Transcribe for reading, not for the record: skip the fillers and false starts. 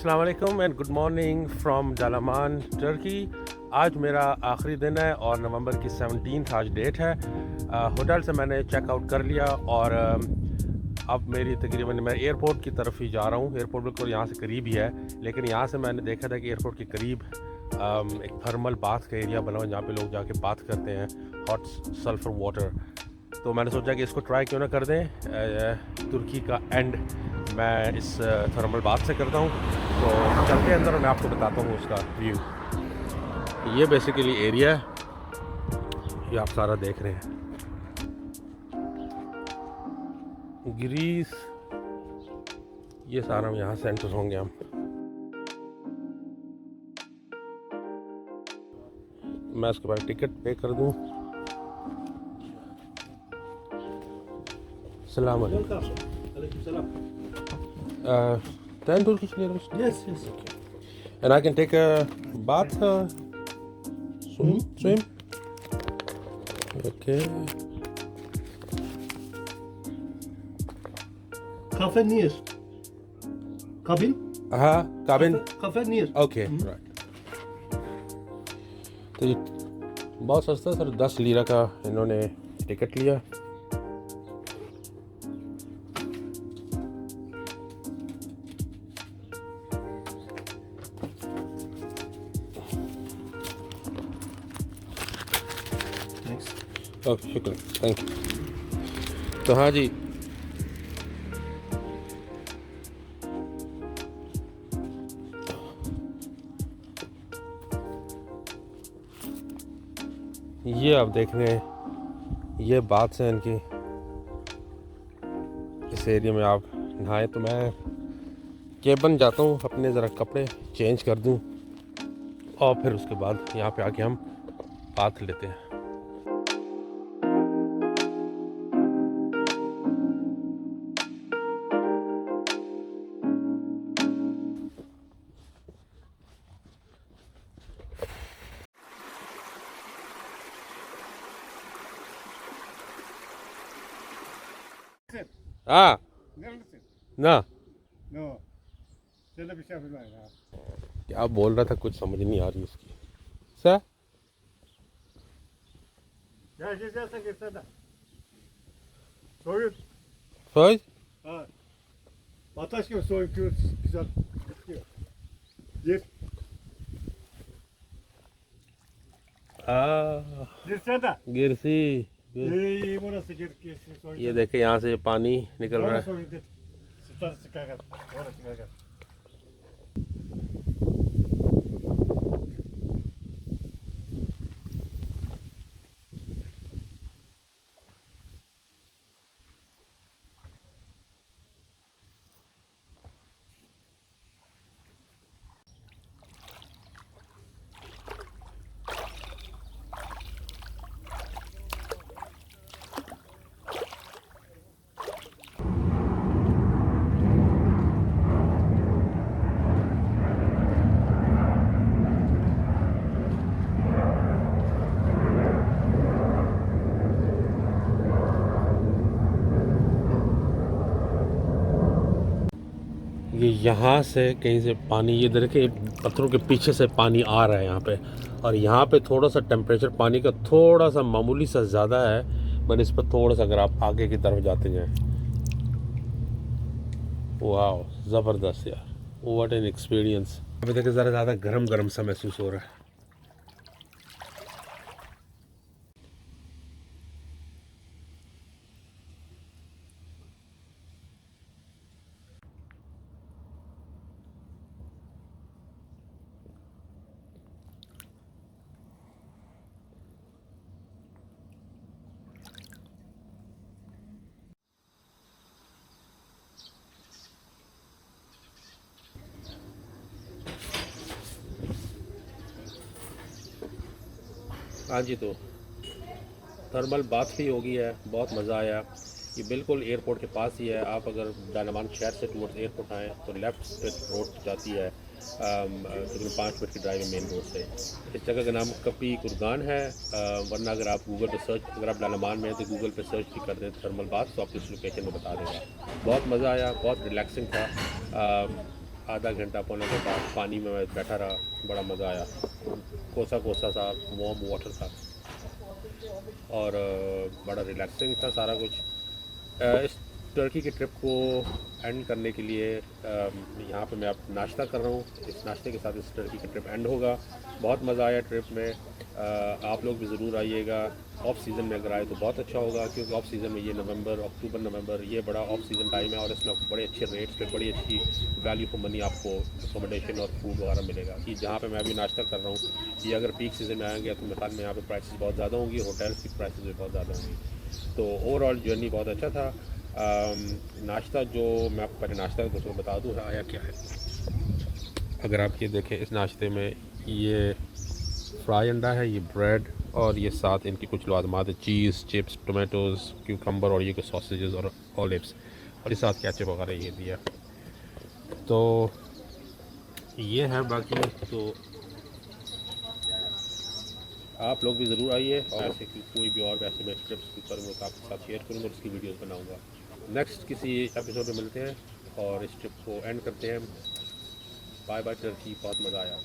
अस्सलाम वालेकुम and good morning from जालामान टर्की। आज मेरा आखिरी दिन है और नवंबर की 17 आज डेट है। होटल से मैंने चेकआउट कर लिया और अब मेरी तकरीबन मैं एयरपोर्ट की तरफ ही जा रहा हूँ। एयरपोर्ट बिल्कुल यहाँ से करीब ही है, लेकिन यहाँ से मैंने देखा था कि एयरपोर्ट के करीब एक थर्मल बाथ का एरिया बना हुआ है जहाँ पे लोग जाके बाथ करते हैं, हॉट सल्फर वाटर। तो मैंने सोचा कि इसको ट्राई क्यों ना कर दें। तुर्की का एंड मैं इस थर्मल बाथ से करता हूँ। तो चलते हैं अंदर और मैं आपको बताता हूँ उसका व्यू। ये बेसिकली एरिया है, ये आप सारा देख रहे हैं। ग्रीस, ये सारा यहाँ से एंटर होंगे हम। मैं उसके बाद टिकट पे कर दूँ। Assalamu alaikum. 10 Turkish liras? Yes, yes. And I can take a bath, swim? Okay. Cafe near. Cabin? Cabin? Cafe near. Okay, right. तो ये बहुत सस्ता सर, 10 लीरा का इन्होंने टिकट लिया। ओके, शुक्रिया, थैंक यू। तो हाँ जी, ये आप देख रहे हैं, ये बात से इनकी इस एरिया में आप नहाए। तो मैं केबन जाता हूँ, अपने ज़रा कपड़े चेंज कर दूँ और फिर उसके बाद यहाँ पे आके हम बात लेते हैं। Neredesin? ना No. Şöyle bir şey yapayım ya. क्या बोल रहा था, कुछ समझ नहीं आ रही उसकी। Sir Ya gezersen gitsene. Soyun. फौज Ha. Ataş gibi soyun güzel. Gir. Girsene. गिरसी İyi burası girsin soyun. ये देखे यहाँ से पानी निकल रहा Orası है। soyun git. Sıçar sıkar. Orası sıkar. ये यहाँ से कहीं से पानी, ये देखे पत्थरों के पीछे से पानी आ रहा है यहाँ पे। और यहाँ पे थोड़ा सा टेम्परेचर पानी का थोड़ा सा मामूली सा ज़्यादा है बनिस्बत थोड़ा सा अगर आप आगे की तरफ जाते जाएँ। वाह, ज़बरदस्त यार, व्हाट एन एक्सपीरियंस। अभी देखे ज़रा ज़्यादा गरम गरम सा महसूस हो रहा है। हाँ जी, तो थर्मल बाथ भी हो गई है, बहुत मज़ा आया। ये बिल्कुल एयरपोर्ट के पास ही है। आप अगर जालामान शहर से टूवर्ड्स एयरपोर्ट आएँ तो लेफ़्ट पे रोड जाती है, तकरीबन 5 मिनट की ड्राइव है मेन रोड से। इस जगह का नाम कपी कुर्गान है। वरना अगर आप गूगल पे सर्च, अगर आप जालामान में हैं तो गूगल पे सर्च भी कर दें थर्मल बाथ तो आपको इस लोकेशन में बता देगा। बहुत मज़ा आया, बहुत रिलैक्सिंग था। आधा घंटा पौने के बाद पानी में मैं बैठा रहा, बड़ा मज़ा आया। कोसा कोसा सा वार्म वाटर था और बड़ा रिलैक्सिंग था सारा कुछ। इस टर्की के ट्रिप को एंड करने के लिए यहाँ पे मैं अब नाश्ता कर रहा हूँ। इस नाश्ते के साथ इस टर्की का ट्रिप एंड होगा। बहुत मज़ा आया ट्रिप में। आप लोग भी ज़रूर आइएगा। ऑफ सीज़न में अगर आए तो बहुत अच्छा होगा, क्योंकि ऑफ सीज़न में ये अक्टूबर नवंबर ये बड़ा ऑफ सीज़न टाइम है और इसमें आपको बड़े अच्छे रेट्स पे बड़ी अच्छी वैल्यू फॉर मनी आपको अकोमोडेशन और फूड वगैरह मिलेगा। कि जहाँ पे मैं अभी नाश्ता कर रहा हूँ, ये अगर पीक सीज़न में आएंगे तो मेरे ख्याल में यहाँ पे प्राइसेस बहुत ज़्यादा होंगी, होटल्स की प्राइसेस भी बहुत ज़्यादा होंगी। तो ओवरऑल जर्नी बहुत अच्छा था। नाश्ता जो मैं आपको पहले नाश्ता दोस्तों बता दूँ आया क्या है। अगर आप ये देखें, इस नाश्ते में ये फ्राई अंडा है, ये ब्रेड और ये साथ इनकी कुछ लाजमात है, चीज़, चिप्स, टोमेटोज़, क्यूकम्बर और ये कुछ सॉसेजेस और ऑलिव्स और ये साथ केचप वगैरह ये दिया। तो ये है। बाकी तो आप लोग भी ज़रूर आइए और ऐसे कि कोई भी और वैसे मैं ट्रिप्स भी करूँगा तो आपके साथ शेयर करूँगा और उसकी वीडियोस बनाऊँगा। नेक्स्ट किसी एपिसोड में मिलते हैं और इस ट्रिप को एंड करते हैं। बाय बाय टर्की, बहुत मज़ा आया।